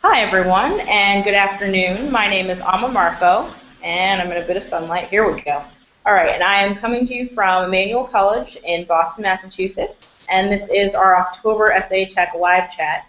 Hi everyone, and good afternoon. My name is Amma Marfo, and I'm in a bit of sunlight. Here we go. All right, and I am coming to you from Emmanuel College in Boston, Massachusetts, and this is our October SA Tech live chat.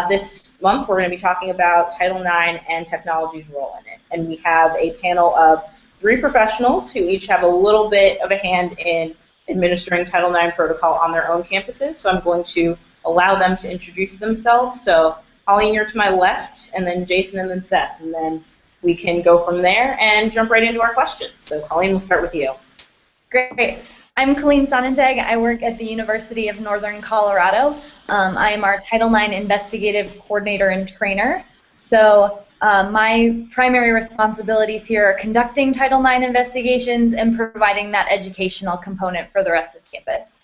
This month we're going to be talking about Title IX and technology's role in it, and we have a panel of 3 professionals who each have a little bit of a hand in administering Title IX protocol on their own campuses, so I'm going to allow them to introduce themselves. So Colleen, you're to my left, and then Jason, and then Seth, and then we can go from there and jump right into our questions. So Colleen, we'll start with you. Great. I'm Colleen Sonnentag. I work at the University of Northern Colorado. I am our Title IX Investigative Coordinator and Trainer. So my primary responsibilities here are conducting Title IX investigations and providing that educational component for the rest of campus.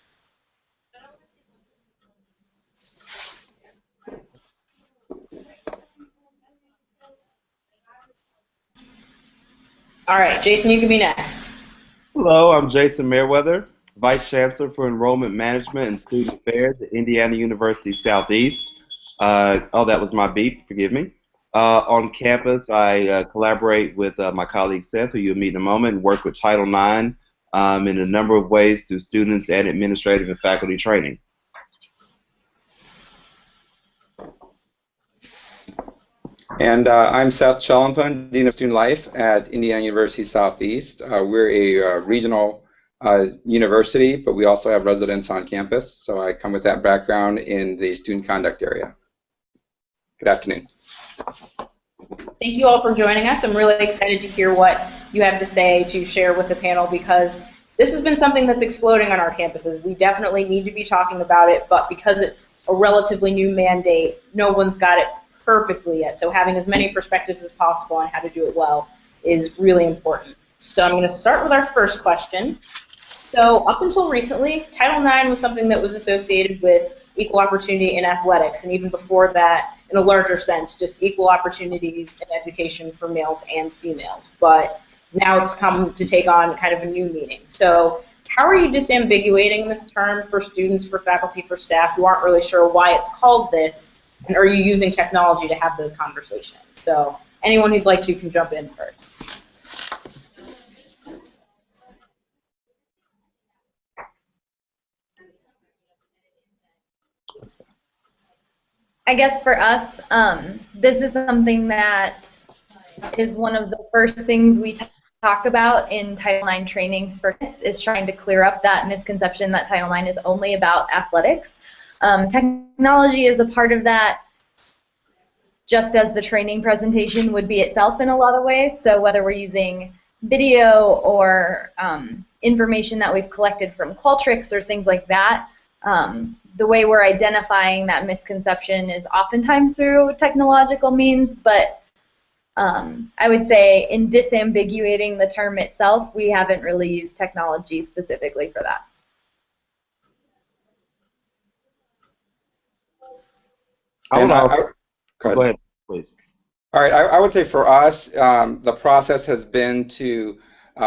All right, Jason, you can be next. Hello, I'm Jason Meriweather, Vice Chancellor for Enrollment Management and Student Affairs at Indiana University Southeast. Oh, that was my beep, forgive me. On campus, I collaborate with my colleague Seth, who you'll meet in a moment, and work with Title IX in a number of ways through students and administrative and faculty training. And I'm Seuth Chaleunphonh, Dean of Student Life at Indiana University Southeast. We're a regional university, but we also have residents on campus, so I come with that background in the student conduct area. Good afternoon. Thank you all for joining us. I'm really excited to hear what you have to say to share with the panel, because this has been something that's exploding on our campuses. We definitely need to be talking about it, but because it's a relatively new mandate, no one's got it perfectly yet. So having as many perspectives as possible on how to do it well is really important. So I'm going to start with our first question. So up until recently, Title IX was something that was associated with equal opportunity in athletics, and even before that, in a larger sense, just equal opportunities in education for males and females. But now it's come to take on kind of a new meaning. So how are you disambiguating this term for students, for faculty, for staff who aren't really sure why it's called this? And are you using technology to have those conversations? So anyone who'd like to can jump in first. I guess for us, this is something that is one of the first things we talk about in Title IX trainings for this, is trying to clear up that misconception that Title IX is only about athletics. Technology is a part of that, just as the training presentation would be itself in a lot of ways. So whether we're using video or information that we've collected from Qualtrics or things like that, the way we're identifying that misconception is oftentimes through technological means, but I would say in disambiguating the term itself, we haven't really used technology specifically for that. Go ahead, please. All right, I would say for us, the process has been to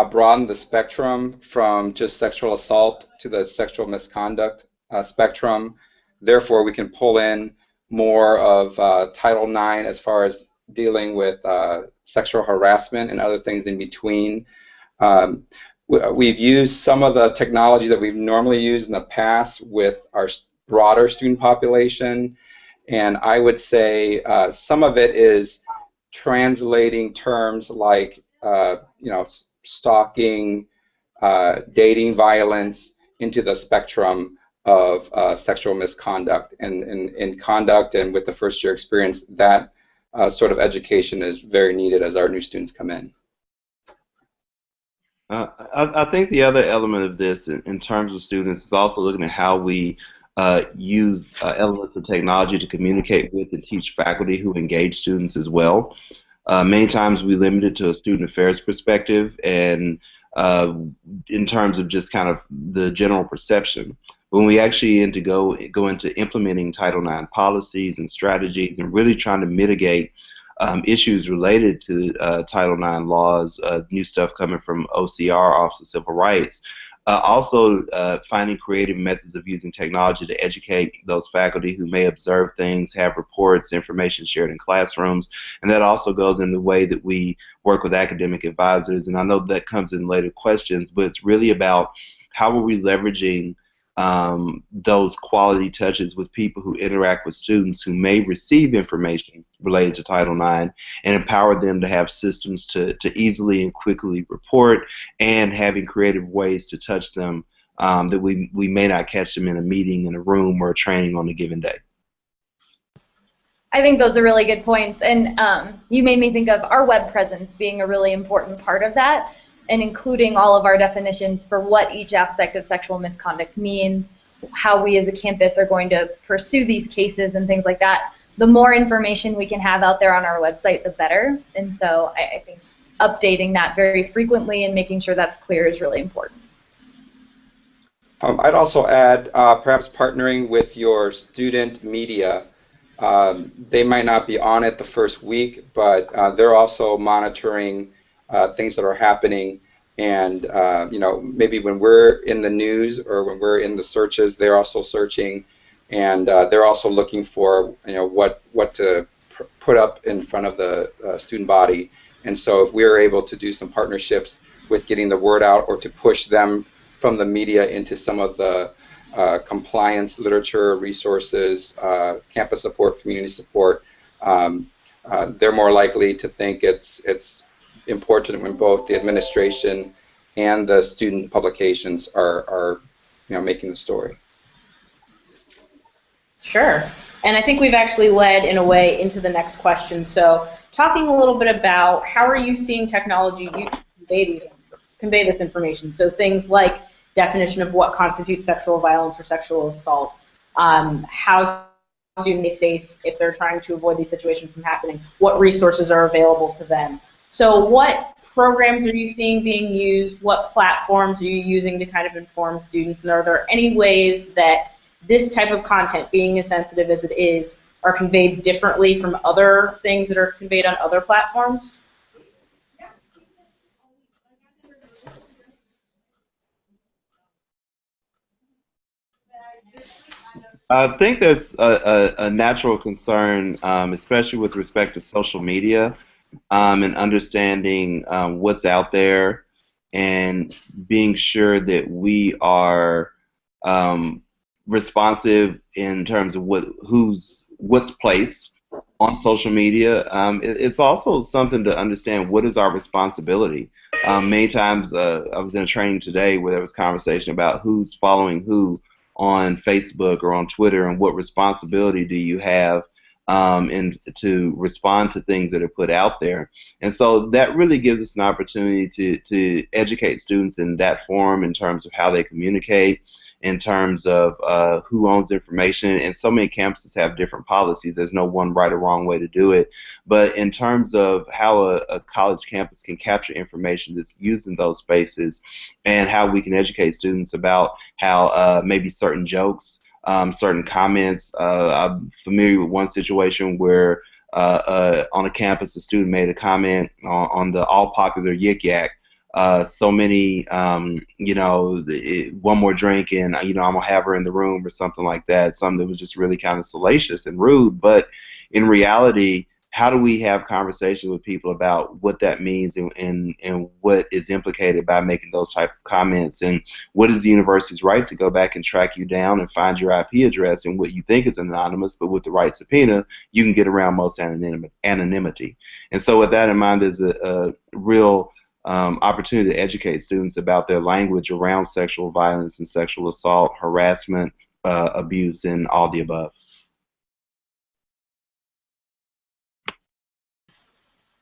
broaden the spectrum from just sexual assault to the sexual misconduct spectrum. Therefore, we can pull in more of Title IX as far as dealing with sexual harassment and other things in between. We've used some of the technology that we've normally used in the past with our broader student population. And I would say some of it is translating terms like, stalking, dating violence into the spectrum of sexual misconduct. And in conduct and with the first year experience, that sort of education is very needed as our new students come in. I think the other element of this in terms of students is also looking at how we use elements of technology to communicate with and teach faculty who engage students as well. Many times we limit it to a student affairs perspective and in terms of just kind of the general perception. When we actually go into implementing Title IX policies and strategies and really trying to mitigate issues related to Title IX laws, new stuff coming from OCR, Office of Civil Rights, Also, finding creative methods of using technology to educate those faculty who may observe things, have reports, information shared in classrooms, and that also goes in the way that we work with academic advisors. And I know that comes in later questions, but it's really about how are we leveraging those quality touches with people who interact with students who may receive information related to Title IX, and empower them to have systems to easily and quickly report, and having creative ways to touch them that we may not catch them in a meeting, in a room, or a training on a given day. I think those are really good points, and you made me think of our web presence being a really important part of that, and including all of our definitions for what each aspect of sexual misconduct means, how we as a campus are going to pursue these cases and things like that. The more information we can have out there on our website, the better. And so I think updating that very frequently and making sure that's clear is really important. I'd also add perhaps partnering with your student media. They might not be on it the first week, but they're also monitoring things that are happening, and you know, maybe when we're in the news or when we're in the searches, they're also searching, and they're also looking for, you know, what to put up in front of the student body. And so if we're able to do some partnerships with getting the word out, or to push them from the media into some of the compliance literature, resources, campus support, community support, they're more likely to think it's important when both the administration and the student publications are you know, making the story. Sure. And I think we've actually led, in a way, into the next question. So talking a little bit about how are you seeing technology used to convey this information. So things like definition of what constitutes sexual violence or sexual assault, how students be safe if they're trying to avoid these situations from happening, what resources are available to them. So what programs are you seeing being used? What platforms are you using to kind of inform students? And are there any ways that this type of content, being as sensitive as it is, are conveyed differently from other things that are conveyed on other platforms? I think there's a natural concern, especially with respect to social media, and understanding what's out there, and being sure that we are responsive in terms of what's placed on social media. It's also something to understand what is our responsibility. Many times, I was in a training today where there was conversation about who's following who on Facebook or on Twitter, and what responsibility do you have and to respond to things that are put out there. And so that really gives us an opportunity to educate students in that form, in terms of how they communicate, in terms of who owns information. And so many campuses have different policies. There's no one right or wrong way to do it. But in terms of how a college campus can capture information that's used in those spaces, and how we can educate students about how maybe certain jokes, certain comments. I'm familiar with one situation where on a campus, a student made a comment on the all-popular Yik Yak. So many, you know, one more drink and, you know, I'm going to have her in the room, or something like that. Something that was just really kind of salacious and rude. But in reality, how do we have conversations with people about what that means, and what is implicated by making those type of comments, and what is the university's right to go back and track you down and find your IP address, and what you think is anonymous, but with the right subpoena, you can get around most anonymity. And so with that in mind, there's a real opportunity to educate students about their language around sexual violence and sexual assault, harassment, abuse, and all the above.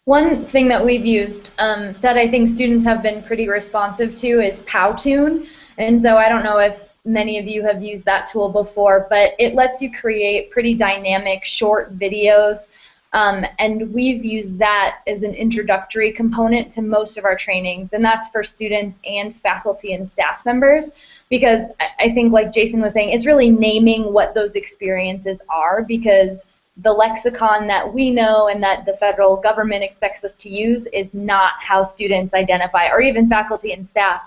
One thing that we've used that I think students have been pretty responsive to is Powtoon. And so I don't know if many of you have used that tool before, but it lets you create pretty dynamic short videos. And we've used that as an introductory component to most of our trainings, and that's for students and faculty and staff members, because I think, like Jason was saying, it's really naming what those experiences are, because the lexicon that we know and that the federal government expects us to use is not how students identify, or even faculty and staff.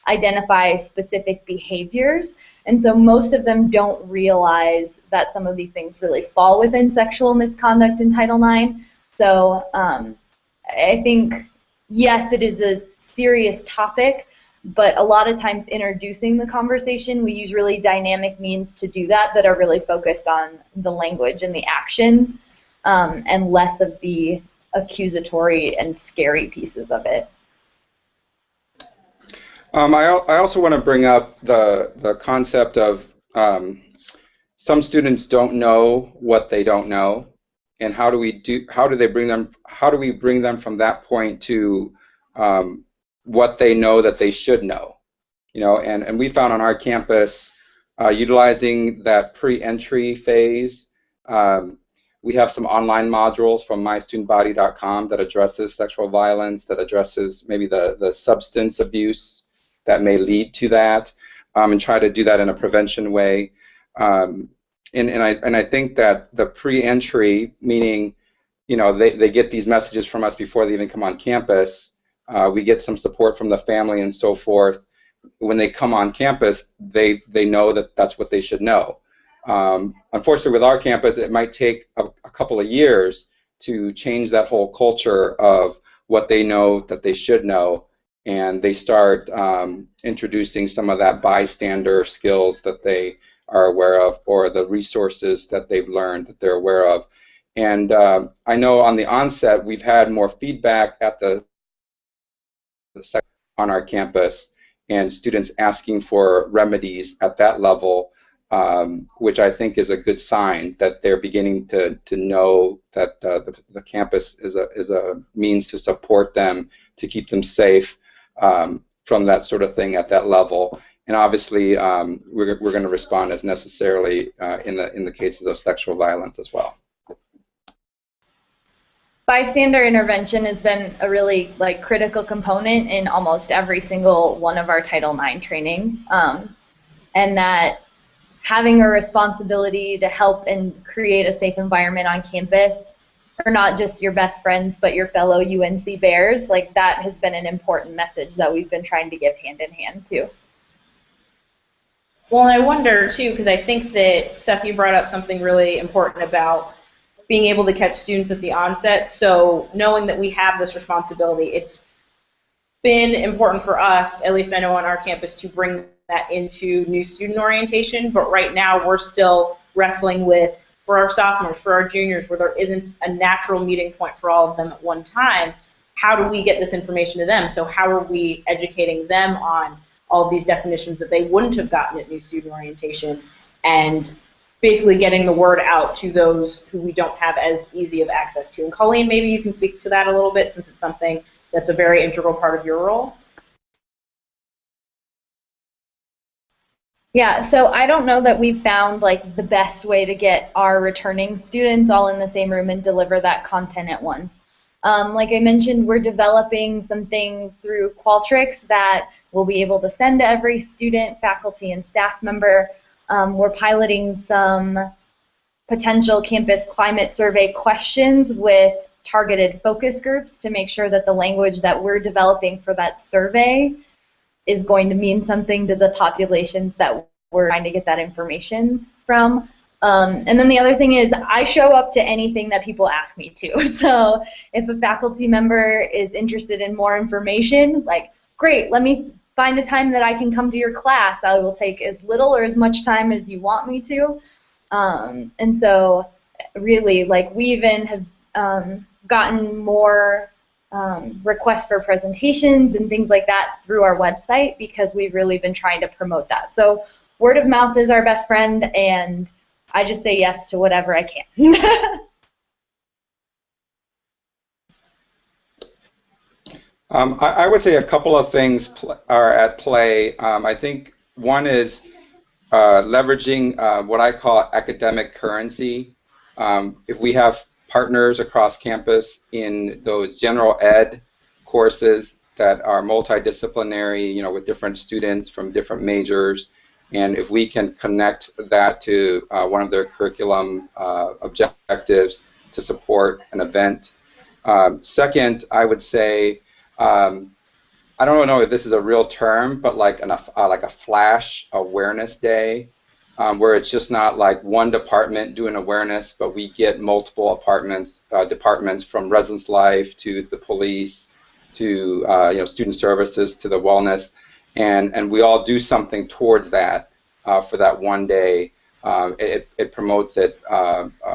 identify specific behaviors. And so most of them don't realize that some of these things really fall within sexual misconduct in Title IX. So I think, yes, it is a serious topic, but a lot of times introducing the conversation, we use really dynamic means to do that that are really focused on the language and the actions, and less of the accusatory and scary pieces of it. I also want to bring up the concept of some students don't know what they don't know, and how do we bring them from that point to what they know that they should know, and we found on our campus, utilizing that pre-entry phase, we have some online modules from mystudentbody.com that addresses sexual violence, that addresses maybe the substance abuse that may lead to that, and try to do that in a prevention way. And I think that the pre-entry, meaning, they get these messages from us before they even come on campus. We get some support from the family and so forth. When they come on campus, they know that that's what they should know. Unfortunately, with our campus, it might take a couple of years to change that whole culture of what they know that they should know, and they start introducing some of that bystander skills that they are aware of, or the resources that they've learned that they're aware of. And I know on the onset, we've had more feedback at the on our campus, and students asking for remedies at that level, which I think is a good sign that they're beginning to know that the campus is a means to support them, to keep them safe from that sort of thing at that level. And obviously, we're going to respond as necessarily in the cases of sexual violence as well. Bystander intervention has been a really critical component in almost every single one of our Title IX trainings, and that having a responsibility to help and create a safe environment on campus for not just your best friends but your fellow UNC Bears, that has been an important message that we've been trying to give hand in hand too. Well, and I wonder too, because I think that Seth, you brought up something really important about being able to catch students at the onset. So knowing that we have this responsibility, it's been important for us, at least I know on our campus, to bring that into new student orientation. But right now we're still wrestling with, for our sophomores, for our juniors, where there isn't a natural meeting point for all of them at one time, how do we get this information to them? So how are we educating them on all of these definitions that they wouldn't have gotten at new student orientation, and basically getting the word out to those who we don't have as easy of access to? And Colleen, maybe you can speak to that a little bit, since it's something that's a very integral part of your role. Yeah, so I don't know that we've found the best way to get our returning students all in the same room and deliver that content at once. Like I mentioned, we're developing some things through Qualtrics that we'll be able to send to every student, faculty, and staff member. We're piloting some potential campus climate survey questions with targeted focus groups to make sure that the language that we're developing for that survey is going to mean something to the populations that we're trying to get that information from. And then the other thing is, I show up to anything that people ask me to. So if a faculty member is interested in more information, great, let me find a time that I can come to your class. I will take as little or as much time as you want me to. And so really, we even have gotten more requests for presentations and things like that through our website, because we've really been trying to promote that. So word of mouth is our best friend, and I just say yes to whatever I can. I would say a couple of things are at play. I think one is leveraging what I call academic currency. If we have partners across campus in those general ed courses that are multidisciplinary, with different students from different majors, and if we can connect that to one of their curriculum objectives to support an event. Second, I would say I don't know if this is a real term, but like like a flash awareness day, where it's just not like one department doing awareness, but we get multiple departments from residence life to the police to student services to the wellness, and we all do something towards that for that one day. It promotes it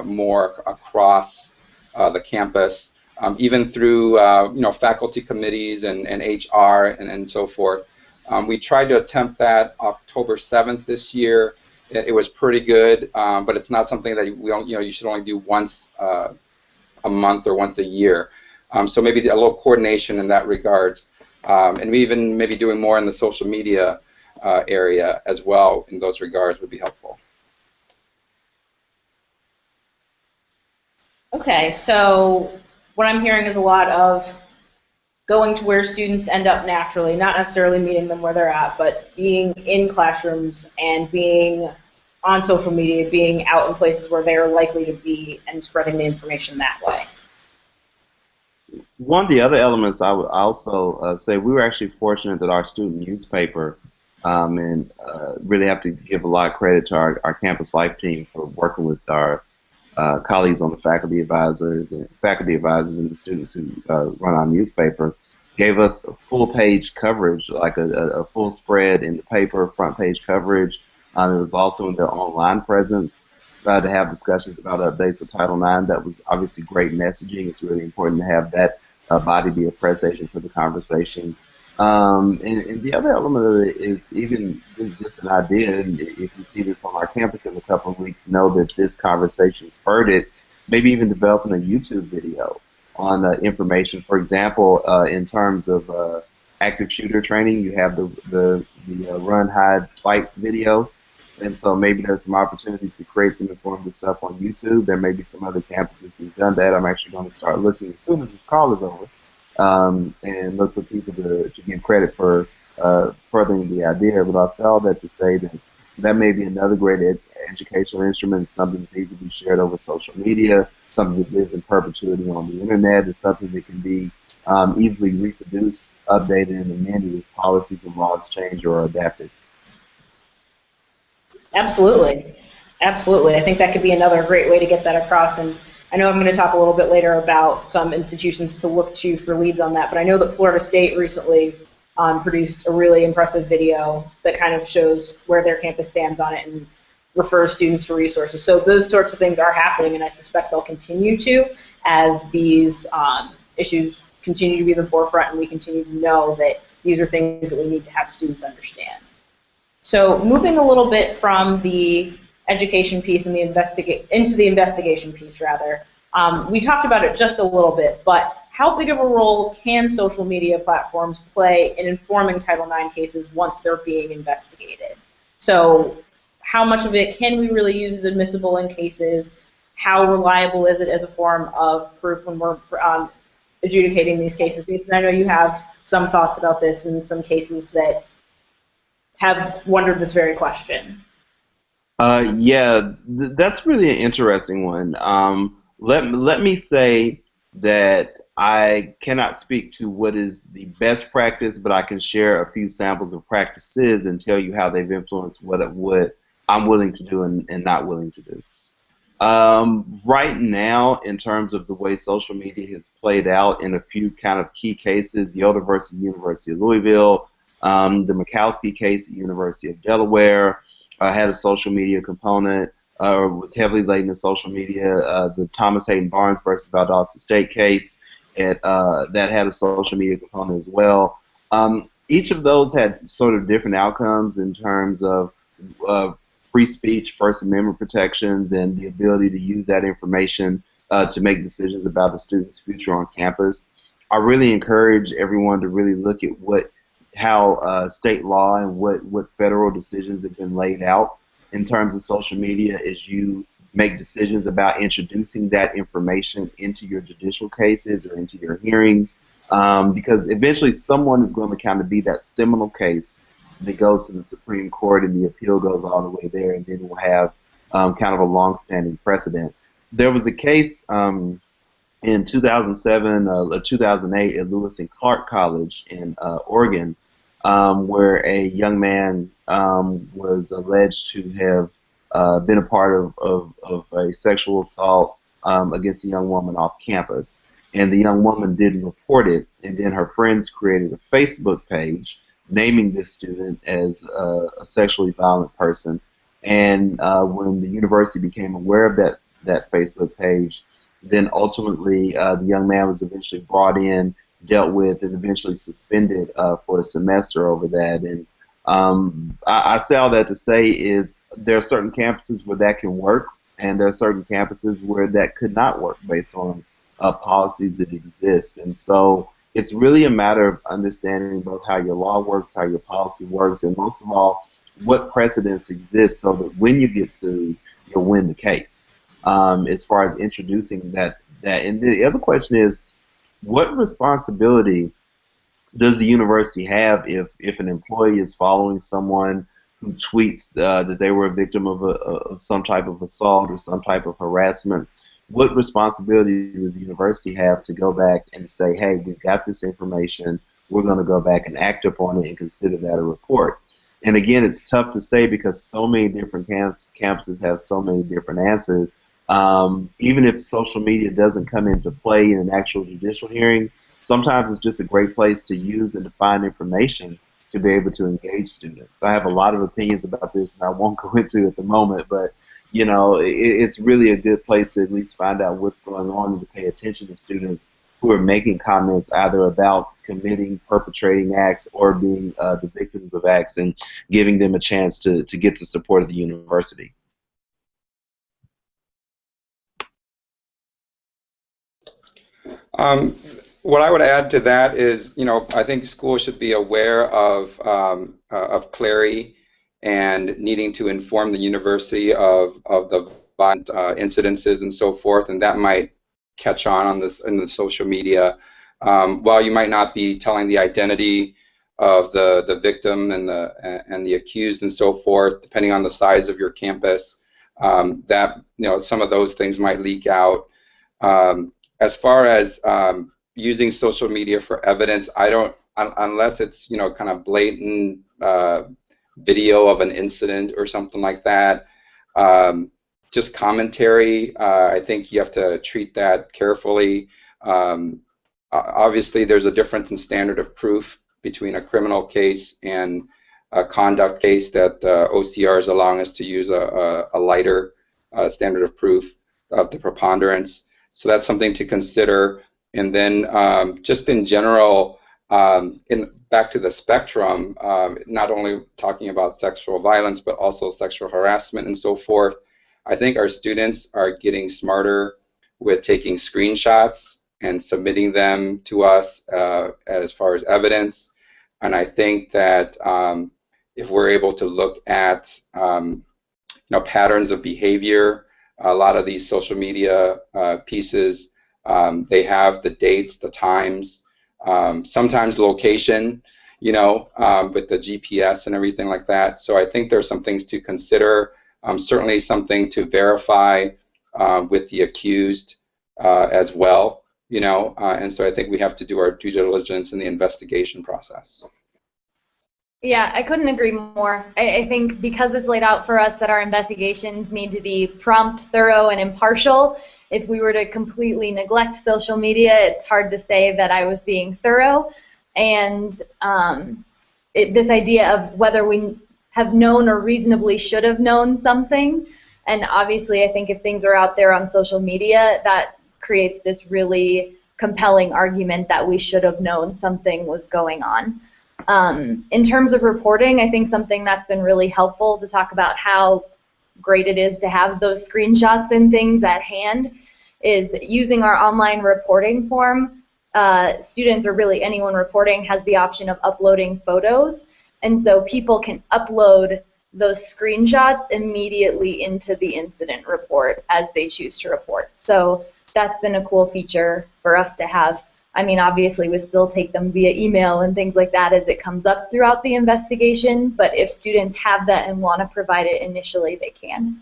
more across the campus. Even through faculty committees and HR and so forth. We tried to attempt that October 7th this year. It was pretty good, but it's not something that you should only do once a month or once a year. So maybe a little coordination in that regards, and even maybe doing more in the social media area as well in those regards would be helpful. Okay, so what I'm hearing is a lot of going to where students end up naturally, not necessarily meeting them where they're at, but being in classrooms and being on social media, being out in places where they're likely to be and spreading the information that way. One of the other elements I would also say, we were actually fortunate that our student newspaper, and really have to give a lot of credit to our campus life team for working with our colleagues on the faculty advisors and the students who run our newspaper, gave us a full page coverage, like a full spread in the paper, front page coverage. It was also in their online presence to have discussions about updates with Title IX. That was obviously great messaging. It's really important to have that body be a press agent for the conversation. And the other element of it is, even this is just an idea, and if you see this on our campus in a couple of weeks, know that this conversation spurred it, maybe even developing a YouTube video on information. For example, in terms of active shooter training, you have the run, hide, fight video, and so maybe there's some opportunities to create some informative stuff on YouTube. There may be some other campuses who've done that. I'm actually going to start looking as soon as this call is over. And look for people to give credit for furthering the idea. But I say all that to say that may be another great educational instrument, something that's easily shared over social media, something that lives in perpetuity on the internet, and something that can be easily reproduced, updated, and amended as policies and laws change or are adapted. Absolutely. Absolutely. I think that could be another great way to get that across. And I know I'm going to talk a little bit later about some institutions to look to for leads on that, but I know that Florida State recently produced a really impressive video that kind of shows where their campus stands on it and refers students to resources. So those sorts of things are happening, and I suspect they'll continue to as these issues continue to be the forefront and we continue to know that these are things that we need to have students understand. So moving a little bit from the education piece and into the investigation piece, rather. We talked about it just a little bit, but how big of a role can social media platforms play in informing Title IX cases once they're being investigated? So how much of it can we really use as admissible in cases? How reliable is it as a form of proof when we're adjudicating these cases? Because I know you have some thoughts about this in some cases that have wondered this very question. Yeah, that's really an interesting one. Let me say that I cannot speak to what is the best practice, but I can share a few samples of practices and tell you how they've influenced what I'm willing to do and not willing to do. Right now, in terms of the way social media has played out in a few kind of key cases, Yoder versus University of Louisville, the Mikowski case at University of Delaware had a social media component, was heavily laden in social media. The Thomas Hayden Barnes versus Valdosta State case, that had a social media component as well. Each of those had sort of different outcomes in terms of free speech, First Amendment protections, and the ability to use that information to make decisions about the student's future on campus. I really encourage everyone to really look at how state law and what federal decisions have been laid out in terms of social media as you make decisions about introducing that information into your judicial cases or into your hearings, because eventually someone is going to kind of be that seminal case that goes to the Supreme Court and the appeal goes all the way there, and then we'll have kind of a long-standing precedent. There was a case in in 2007, 2008 at Lewis and Clark College in Oregon, where a young man was alleged to have been a part of a sexual assault against a young woman off campus. And the young woman didn't report it, and then her friends created a Facebook page naming this student as a sexually violent person. And when the university became aware of that Facebook page, then ultimately the young man was eventually brought in, dealt with, and eventually suspended for a semester over that. And I say all that to say is there are certain campuses where that can work, and there are certain campuses where that could not work based on policies that exist. And so it's really a matter of understanding both how your law works, how your policy works, and most of all, what precedents exist so that when you get sued, you'll win the case. As far as introducing that. And the other question is, what responsibility does the university have if an employee is following someone who tweets that they were a victim of some type of assault or some type of harassment? What responsibility does the university have to go back and say, hey, we've got this information, we're going to go back and act upon it and consider that a report? And again, it's tough to say because so many different campuses have so many different answers. Even if social media doesn't come into play in an actual judicial hearing, sometimes it's just a great place to use and to find information to be able to engage students. I have a lot of opinions about this, and I won't go into it at the moment, but you know, it's really a good place to at least find out what's going on and to pay attention to students who are making comments either about committing, perpetrating acts or being the victims of acts, and giving them a chance to get the support of the university. What I would add to that is, you know, I think schools should be aware of Clary and needing to inform the university of the violent incidences and so forth, and that might catch on this in the social media. While you might not be telling the identity of the victim and the accused and so forth, depending on the size of your campus, that, you know, some of those things might leak out. As far as using social media for evidence, I don't, unless it's, you know, kind of blatant video of an incident or something like that. Just commentary, I think you have to treat that carefully. Obviously, there's a difference in standard of proof between a criminal case and a conduct case that OCR is allowing us to use a lighter standard of proof of the preponderance. So that's something to consider. And then just in general, back to the spectrum, not only talking about sexual violence, but also sexual harassment and so forth. I think our students are getting smarter with taking screenshots and submitting them to us as far as evidence. And I think that if we're able to look at you know, patterns of behavior, a lot of these social media pieces, they have the dates, the times, sometimes location, you know, with the GPS and everything like that. So I think there's some things to consider, certainly something to verify with the accused as well, you know, and so I think we have to do our due diligence in the investigation process. Yeah, I couldn't agree more. I think because it's laid out for us that our investigations need to be prompt, thorough, and impartial, if we were to completely neglect social media, it's hard to say that I was being thorough. And this idea of whether we have known or reasonably should have known something, and obviously I think if things are out there on social media, that creates this really compelling argument that we should have known something was going on. In terms of reporting, I think something that's been really helpful to talk about how great it is to have those screenshots and things at hand is using our online reporting form. Students, or really anyone reporting, has the option of uploading photos, and so people can upload those screenshots immediately into the incident report as they choose to report. So that's been a cool feature for us to have. I mean, obviously, we still take them via email and things like that as it comes up throughout the investigation, but if students have that and want to provide it initially, they can.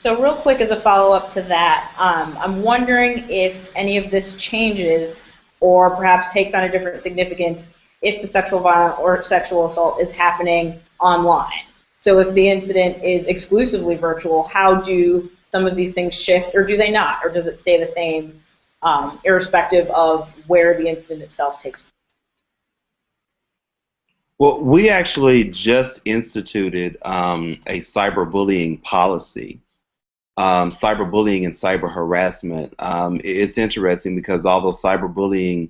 So real quick as a follow-up to that, I'm wondering if any of this changes or perhaps takes on a different significance if the sexual violence or sexual assault is happening online. So if the incident is exclusively virtual, how do some of these things shift, or do they not, or does it stay the same irrespective of where the incident itself takes place? Well, we actually just instituted a cyberbullying policy. Cyberbullying and cyber harassment. It's interesting because although cyberbullying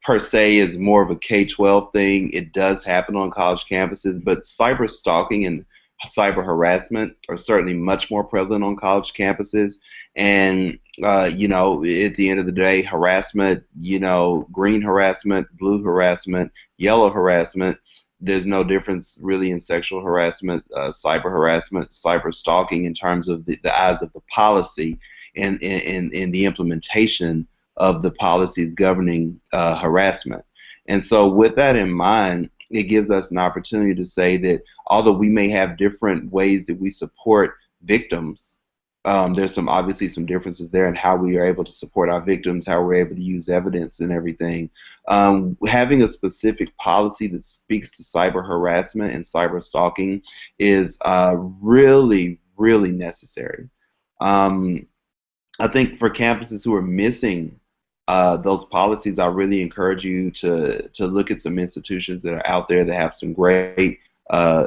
per se is more of a K-12 thing, it does happen on college campuses, but cyber stalking and cyber harassment are certainly much more prevalent on college campuses. And, you know, at the end of the day, harassment, you know, green harassment, blue harassment, yellow harassment, there's no difference really in sexual harassment, cyber harassment, cyber stalking in terms of the eyes of the policy and the implementation of the policies governing harassment. And so with that in mind, it gives us an opportunity to say that although we may have different ways that we support victims, there's obviously some differences there in how we are able to support our victims, how we're able to use evidence and everything. Having a specific policy that speaks to cyber harassment and cyber stalking is really, really necessary. I think for campuses who are missing those policies, I really encourage you to look at some institutions that are out there that have some great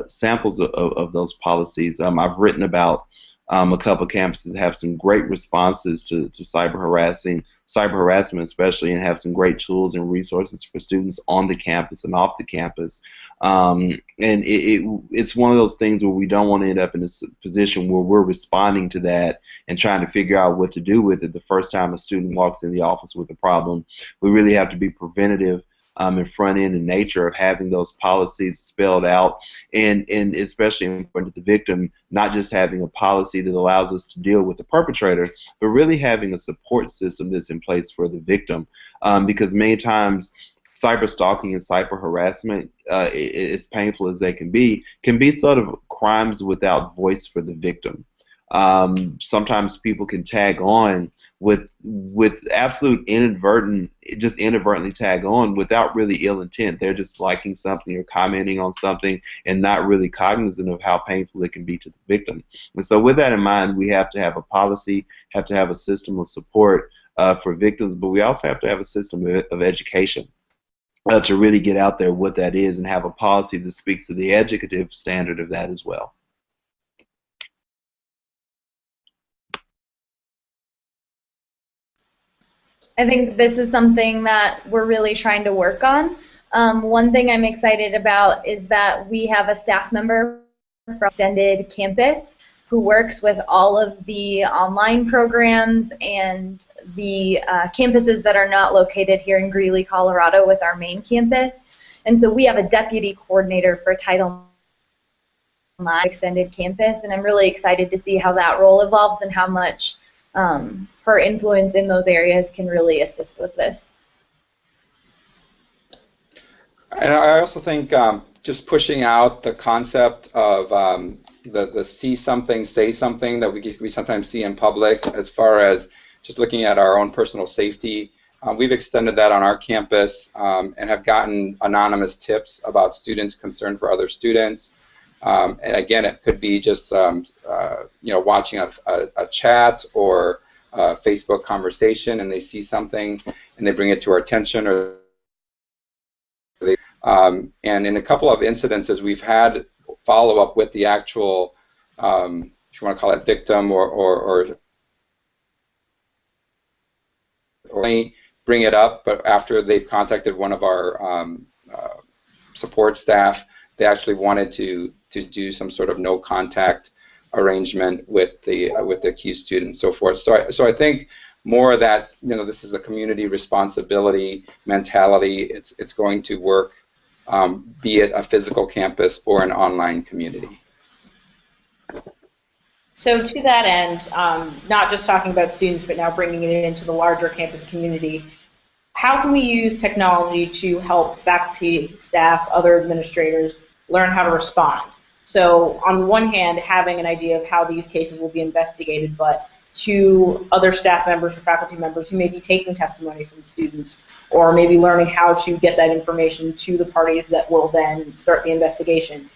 samples of those policies. I've written about a couple of campuses that have some great responses to cyber harassment especially, and have some great tools and resources for students on the campus and off the campus. And it's one of those things where we don't want to end up in a position where we're responding to that and trying to figure out what to do with it the first time a student walks in the office with a problem. We really have to be preventative and front end in nature of having those policies spelled out, and especially in front of the victim, not just having a policy that allows us to deal with the perpetrator, but really having a support system that's in place for the victim. Because many times cyber stalking and cyber harassment, as painful as they can be sort of crimes without voice for the victim. Sometimes people can tag on with inadvertently tag on without really ill intent. They're just liking something or commenting on something and not really cognizant of how painful it can be to the victim. And so with that in mind, we have to have a policy, have to have a system of support for victims, but we also have to have a system of education to really get out there what that is and have a policy that speaks to the educative standard of that as well. I think this is something that we're really trying to work on. One thing I'm excited about is that we have a staff member from Extended Campus who works with all of the online programs and the campuses that are not located here in Greeley, Colorado with our main campus. And so we have a deputy coordinator for Title IX Extended Campus, and I'm really excited to see how that role evolves and how much her influence in those areas can really assist with this. And I also think just pushing out the concept of the see something, say something that we sometimes see in public, as far as just looking at our own personal safety. We've extended that on our campus and have gotten anonymous tips about students concerned for other students. And again, it could be just you know, watching a chat or a Facebook conversation, and they see something and they bring it to our attention, or they, and in a couple of incidences, we've had follow up with the actual, if you want to call it victim, or bring it up, but after they've contacted one of our support staff, they actually wanted to do some sort of no contact arrangement with the accused student and so forth. So I think more of that, you know, this is a community responsibility mentality. It's going to work, be it a physical campus or an online community. So to that end, not just talking about students, but now bringing it into the larger campus community, how can we use technology to help faculty, staff, other administrators learn how to respond? So on one hand, having an idea of how these cases will be investigated, but to other staff members or faculty members who may be taking testimony from students, or maybe learning how to get that information to the parties that will then start the investigation.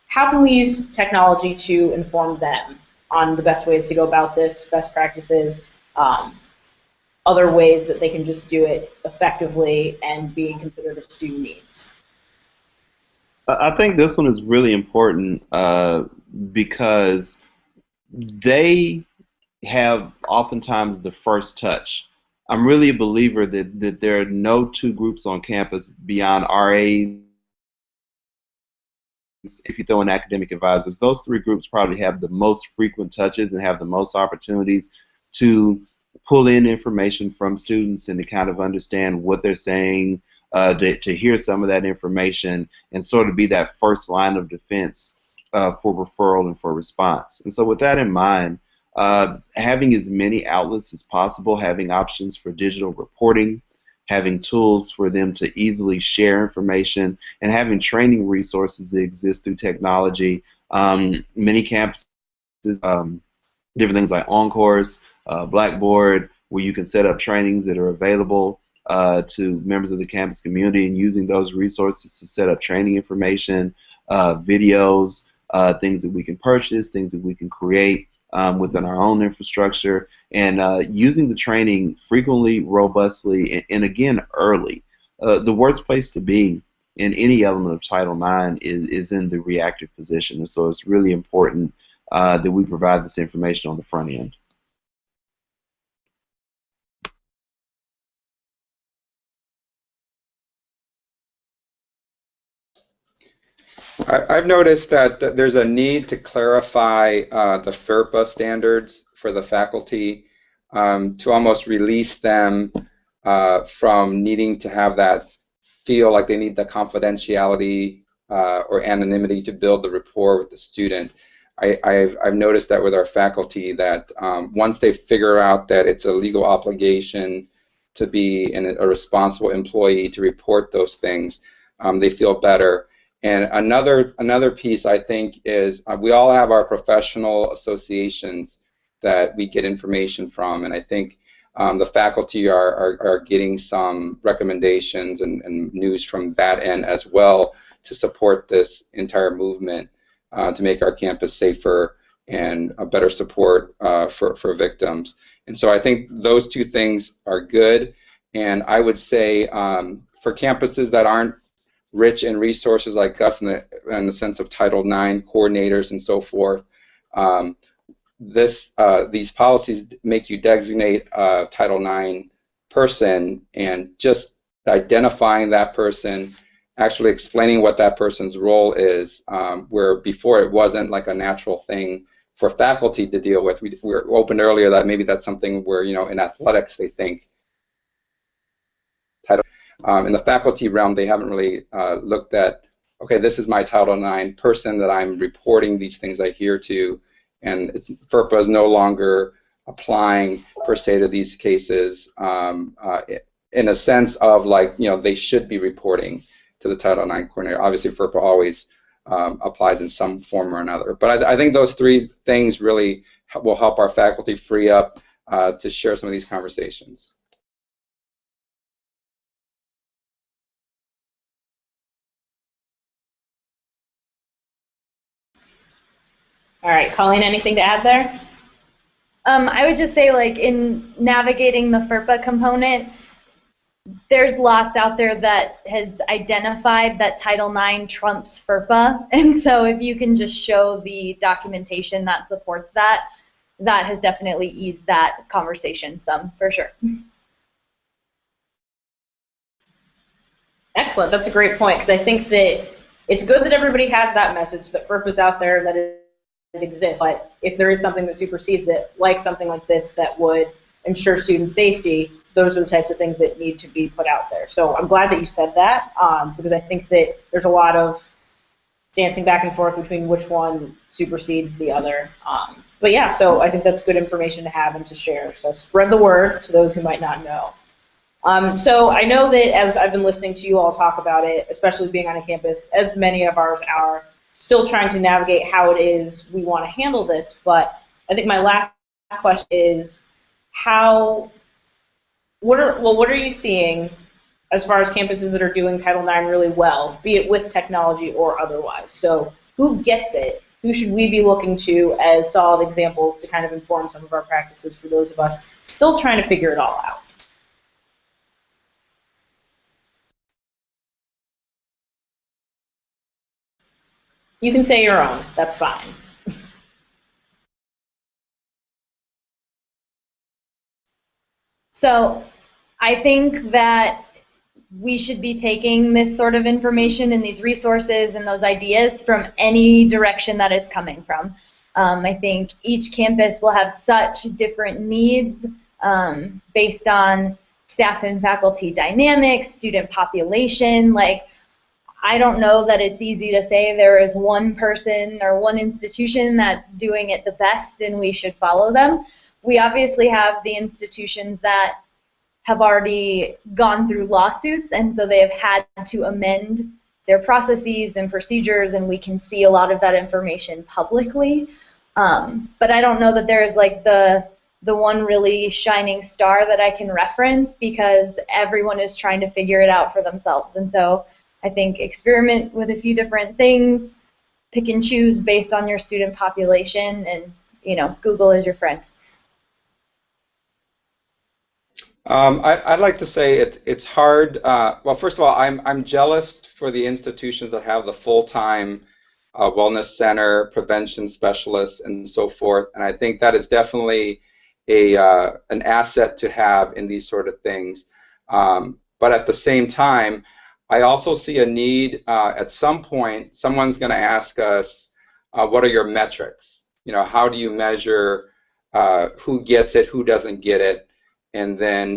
How can we use technology to inform them on the best ways to go about this, best practices, other ways that they can just do it effectively and being considered of student needs? I think this one is really important because they have oftentimes the first touch. I'm really a believer that there are no two groups on campus beyond RAs. If you throw in academic advisors, those three groups probably have the most frequent touches and have the most opportunities to pull in information from students and to kind of understand what they're saying, to hear some of that information and sort of be that first line of defense for referral and for response. And so with that in mind, having as many outlets as possible, having options for digital reporting, having tools for them to easily share information, and having training resources that exist through technology. Many campuses, different things like Encores, Blackboard, where you can set up trainings that are available to members of the campus community, and using those resources to set up training information, videos, things that we can purchase, things that we can create within our own infrastructure, and using the training frequently, robustly, and again, early. The worst place to be in any element of Title IX is in the reactive position, and so it's really important that we provide this information on the front end. I've noticed that there's a need to clarify the FERPA standards for the faculty, to almost release them from needing to have that feel like they need the confidentiality or anonymity to build the rapport with the student. I've noticed that with our faculty, that once they figure out that it's a legal obligation to be a responsible employee to report those things, they feel better. And another piece, I think, is we all have our professional associations that we get information from, and I think the faculty are getting some recommendations and news from that end as well to support this entire movement to make our campus safer and a better support for victims. And so I think those two things are good, and I would say for campuses that aren't rich in resources like us in the sense of Title IX coordinators and so forth, these policies make you designate a Title IX person, and just identifying that person, actually explaining what that person's role is, where before it wasn't like a natural thing for faculty to deal with. We were opened earlier that maybe that's something where, in athletics they think Title. In the faculty realm, they haven't really looked at, okay, this is my Title IX person that I'm reporting these things I hear to, and FERPA is no longer applying per se to these cases in a sense of like, they should be reporting to the Title IX coordinator. Obviously, FERPA always applies in some form or another. But I think those three things really will help our faculty free up to share some of these conversations. All right, Colleen, anything to add there? I would just say, like, in navigating the FERPA component, there's lots out there that has identified that Title IX trumps FERPA, and so if you can just show the documentation that supports that, that has definitely eased that conversation some, for sure. Excellent, that's a great point, because I think that it's good that everybody has that message, that FERPA's out there, that it exists, but if there is something that supersedes it, like something like this that would ensure student safety, those are the types of things that need to be put out there. So I'm glad that you said that, because I think that there's a lot of dancing back and forth between which one supersedes the other. But yeah, so I think that's good information to have and to share. So spread the word to those who might not know. So I know that as I've been listening to you all talk about it, especially being on a campus, as many of ours are, still trying to navigate how it is we want to handle this. But I think my last question is what are you seeing as far as campuses that are doing Title IX really well, be it with technology or otherwise? So who gets it? Who should we be looking to as solid examples to kind of inform some of our practices for those of us still trying to figure it all out? You can say your own. That's fine. So I think that we should be taking this sort of information and these resources and those ideas from any direction that it's coming from. I think each campus will have such different needs based on staff and faculty dynamics, student population. Like, I don't know that it's easy to say there is one person or one institution that's doing it the best and we should follow them. We obviously have the institutions that have already gone through lawsuits, and so they have had to amend their processes and procedures, and we can see a lot of that information publicly. But I don't know that there is like the one really shining star that I can reference, because everyone is trying to figure it out for themselves. And so I think experiment with a few different things, pick and choose based on your student population, and Google is your friend. I'd like to say it's hard. Well, first of all, I'm jealous for the institutions that have the full-time wellness center, prevention specialists, and so forth. And I think that is definitely an asset to have in these sort of things. But at the same time, I also see a need. At some point, someone's going to ask us, "What are your metrics? How do you measure who gets it, who doesn't get it?" And then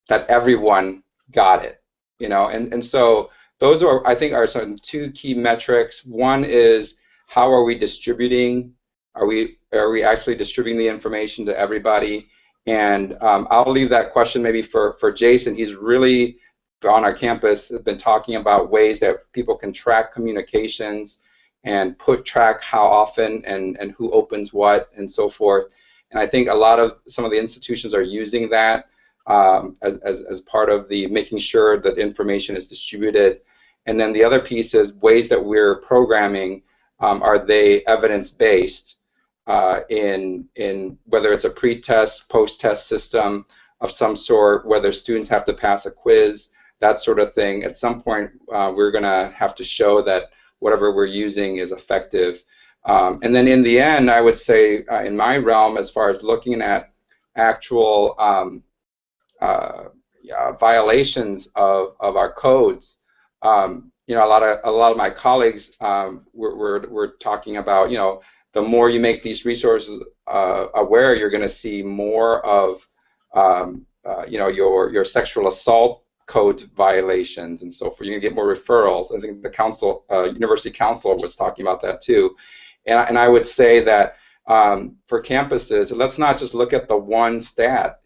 that everyone got it, and so those I think are some two key metrics. One is, how are we distributing? Are we actually distributing the information to everybody? And I'll leave that question maybe for Jason. He's really on our campus has been talking about ways that people can track communications and track how often and who opens what and so forth. And I think some of the institutions are using that as part of the making sure that information is distributed. And then the other piece is ways that we're programming. Are they evidence-based in whether it's a pre-test, post-test system of some sort, whether students have to pass a quiz, that sort of thing. At some point, we're going to have to show that whatever we're using is effective. And then in the end, I would say in my realm, as far as looking at actual violations of our codes, a lot of my colleagues were talking about, the more you make these resources aware, you're going to see more of your sexual assault code violations and so forth. You're going to get more referrals. I think the university council was talking about that too. And I would say that for campuses, let's not just look at the one stat.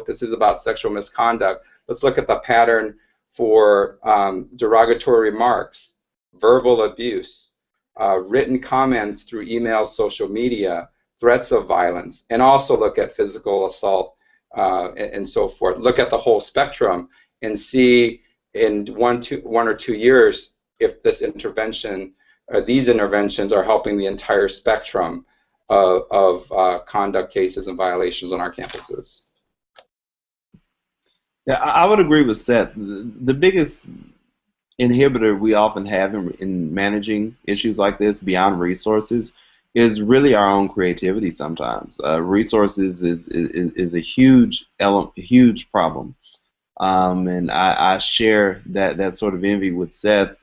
This is about sexual misconduct. Let's look at the pattern for derogatory remarks, verbal abuse, written comments through email, social media, threats of violence, and also look at physical assault and so forth. Look at the whole spectrum and see in 1 or 2 years if this intervention these interventions are helping the entire spectrum of conduct cases and violations on our campuses. Yeah, I would agree with Seth. The biggest inhibitor we often have in managing issues like this beyond resources is really our own creativity sometimes. Resources is a huge problem. And I share that sort of envy with Seth,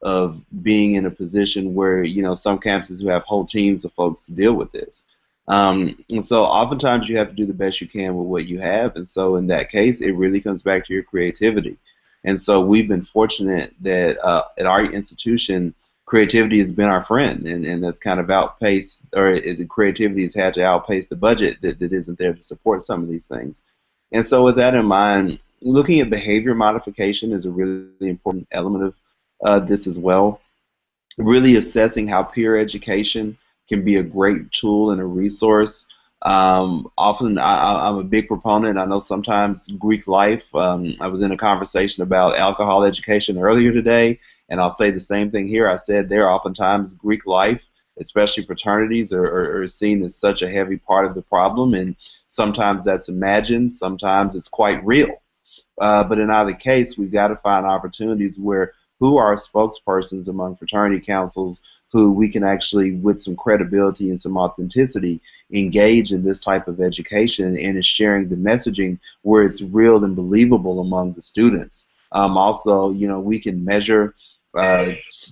of being in a position where, some campuses who have whole teams of folks to deal with this. And so oftentimes you have to do the best you can with what you have. And so in that case, it really comes back to your creativity. And so we've been fortunate that at our institution, creativity has been our friend, and that's kind of outpaced, or the creativity has had to outpace the budget that isn't there to support some of these things. And so with that in mind, looking at behavior modification is a really important element of this as well. really assessing how peer education can be a great tool and a resource. Often, I'm a big proponent. I know sometimes Greek life. I was in a conversation about alcohol education earlier today, and I'll say the same thing here. I said there oftentimes Greek life, especially fraternities, are seen as such a heavy part of the problem, and sometimes that's imagined, sometimes it's quite real. But in either case, we've got to find opportunities where who are spokespersons among fraternity councils who we can actually, with some credibility and some authenticity, engage in this type of education and is sharing the messaging where it's real and believable among the students. Also, you know, we can measure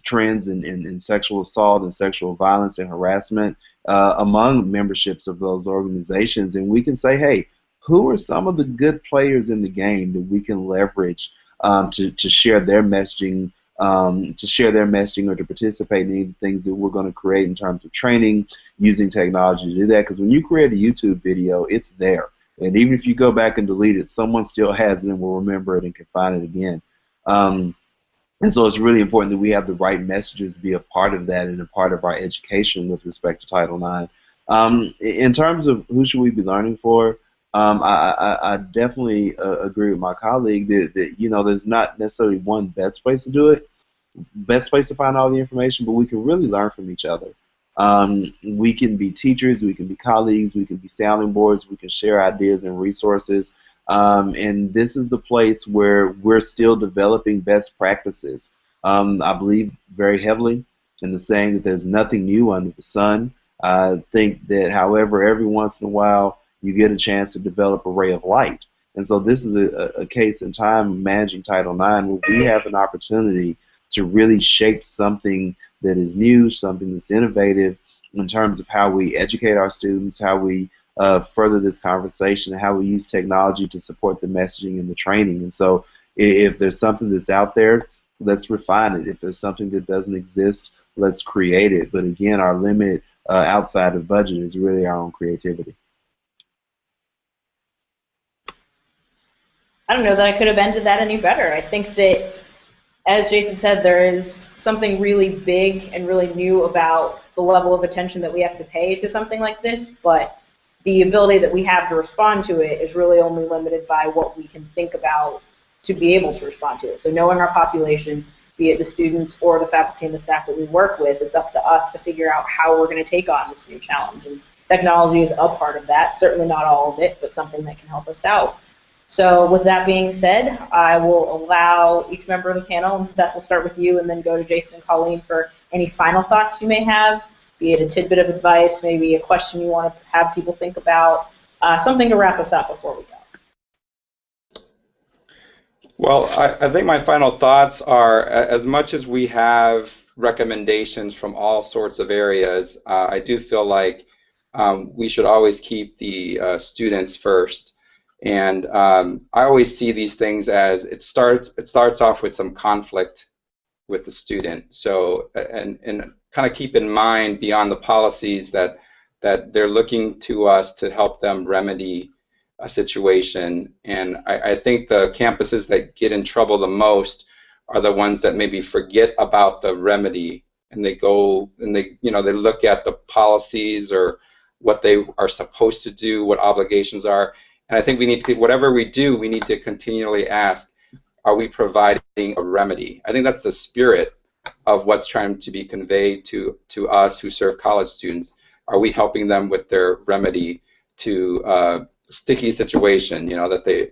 trends in sexual assault and sexual violence and harassment among memberships of those organizations, and we can say, hey, who are some of the good players in the game that we can leverage to share their messaging, or to participate in any of the things that we're going to create in terms of training, using technology to do that. Because when you create a YouTube video, it's there, and even if you go back and delete it, someone still has it and will remember it and can find it again. And so it's really important that we have the right messages to be a part of that and a part of our education with respect to Title IX. In terms of who should we be learning for, I definitely agree with my colleague that you know there's not necessarily one best place to do it, best place to find all the information, but we can really learn from each other. We can be teachers, we can be colleagues, we can be sounding boards, we can share ideas and resources. And this is the place where we're still developing best practices. I believe very heavily in the saying that there's nothing new under the sun. I think that, however, every once in a while you get a chance to develop a ray of light. And so this is a case in time managing Title IX where we have an opportunity to really shape something that is new, something that's innovative in terms of how we educate our students, how we further this conversation, and how we use technology to support the messaging and the training. And so if there's something that's out there, let's refine it. If there's something that doesn't exist, let's create it. But again, our limit outside of budget is really our own creativity. I don't know that I could have ended that any better. I think that, as Jason said, there is something really big and really new about the level of attention that we have to pay to something like this, but the ability that we have to respond to it is really only limited by what we can think about to be able to respond to it. So knowing our population, be it the students or the faculty and the staff that we work with, it's up to us to figure out how we're going to take on this new challenge. And technology is a part of that, certainly not all of it, but something that can help us out. So with that being said, I will allow each member of the panel, and Seth, we'll start with you and then go to Jason and Colleen for any final thoughts you may have, be it a tidbit of advice, maybe a question you want to have people think about, something to wrap us up before we go. Well, I think my final thoughts are, as much as we have recommendations from all sorts of areas, I do feel like we should always keep the students first. And I always see these things as it starts off with some conflict with the student. So and kind of keep in mind beyond the policies that they're looking to us to help them remedy a situation. And I think the campuses that get in trouble the most are the ones that maybe forget about the remedy, and they go and they look at the policies or what they are supposed to do, what obligations are. And I think we need to, whatever we do, we need to continually ask, are we providing a remedy? I think that's the spirit of what's trying to be conveyed to us who serve college students. Are we helping them with their remedy to a sticky situation, that they,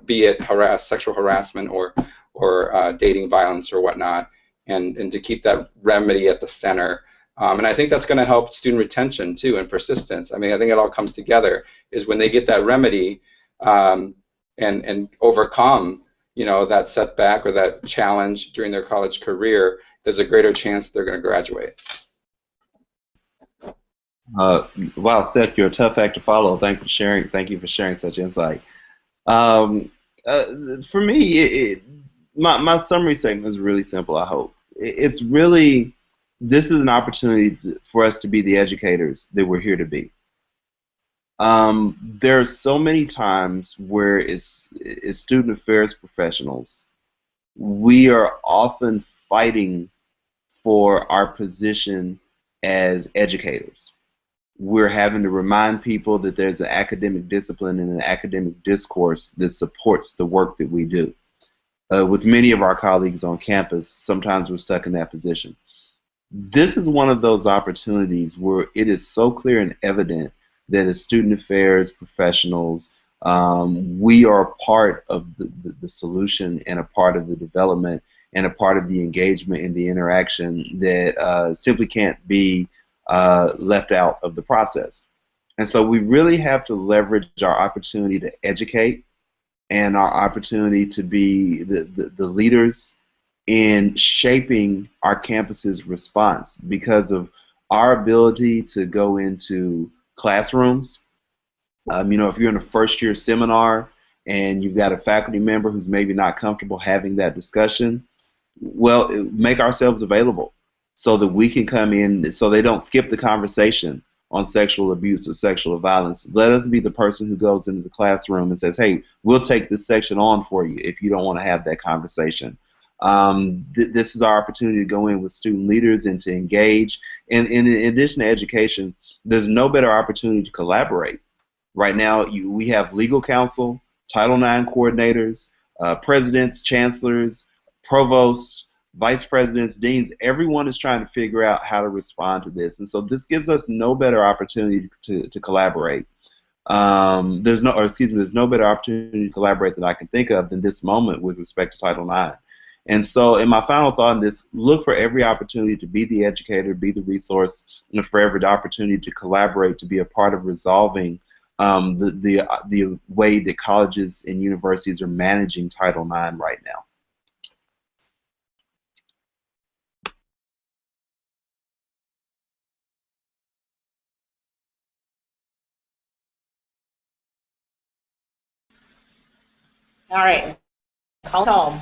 be it sexual harassment or dating violence or whatnot, and to keep that remedy at the center. And I think that's going to help student retention too, and persistence. I mean, I think it all comes together is when they get that remedy and overcome, that setback or that challenge during their college career, there's a greater chance that they're going to graduate. Wow, Seth, you're a tough act to follow. Thank you for sharing such insight. For me, my summary statement is really simple. I hope it's really. This is an opportunity for us to be the educators that we're here to be. There are so many times where as student affairs professionals, we are often fighting for our position as educators. We're having to remind people that there's an academic discipline and an academic discourse that supports the work that we do. With many of our colleagues on campus, sometimes we're stuck in that position. This is one of those opportunities where it is so clear and evident that as student affairs professionals, we are a part of the solution and a part of the development and a part of the engagement and the interaction that simply can't be left out of the process. And so we really have to leverage our opportunity to educate and our opportunity to be the leaders in shaping our campus's response because of our ability to go into classrooms. You know, if you're in a first-year seminar and you've got a faculty member who's maybe not comfortable having that discussion, well, make ourselves available so that we can come in so they don't skip the conversation on sexual abuse or sexual violence. Let us be the person who goes into the classroom and says, hey, we'll take this section on for you if you don't want to have that conversation. This is our opportunity to go in with student leaders and to engage. And in addition to education, there's no better opportunity to collaborate. Right now, we have legal counsel, Title IX coordinators, presidents, chancellors, provosts, vice presidents, deans. Everyone is trying to figure out how to respond to this. And so this gives us no better opportunity to collaborate. There's no better opportunity to collaborate that I can think of than this moment with respect to Title IX. And so in my final thought on this, look for every opportunity to be the educator, be the resource, and for every opportunity to collaborate, to be a part of resolving the way that colleges and universities are managing Title IX right now. All right, call it home.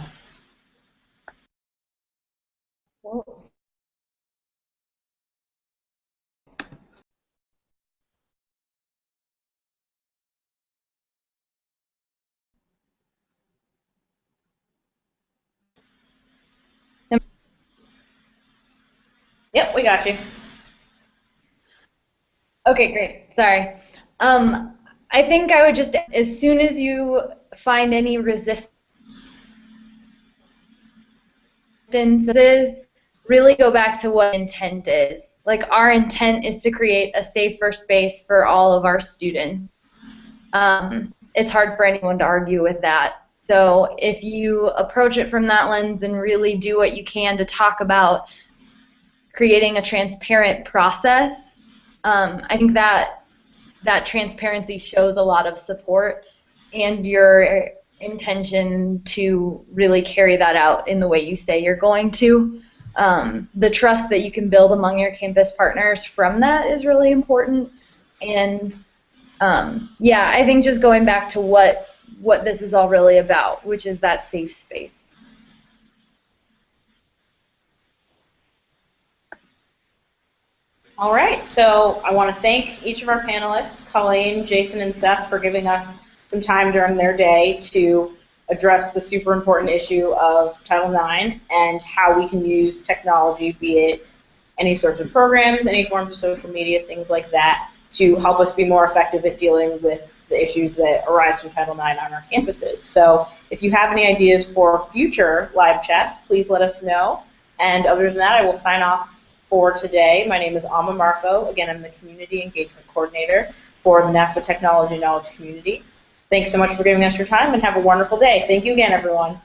Yep, we got you. Okay, great. Sorry. I think I would just, as soon as you find any resistance, really go back to what intent is. Like, our intent is to create a safer space for all of our students. It's hard for anyone to argue with that. So if you approach it from that lens and really do what you can to talk about creating a transparent process, I think that transparency shows a lot of support and your intention to really carry that out in the way you say you're going to. The trust that you can build among your campus partners from that is really important. And yeah, I think just going back to what this is all really about, which is that safe space. All right, so I want to thank each of our panelists, Colleen, Jason, and Seth, for giving us some time during their day to address the super important issue of Title IX and how we can use technology, be it any sorts of programs, any forms of social media, things like that, to help us be more effective at dealing with the issues that arise from Title IX on our campuses. So if you have any ideas for future live chats, please let us know. And other than that, I will sign off for today. My name is Alma Marfo. Again, I'm the Community Engagement Coordinator for the NASPA Technology Knowledge Community. Thanks so much for giving us your time, and have a wonderful day. Thank you again, everyone.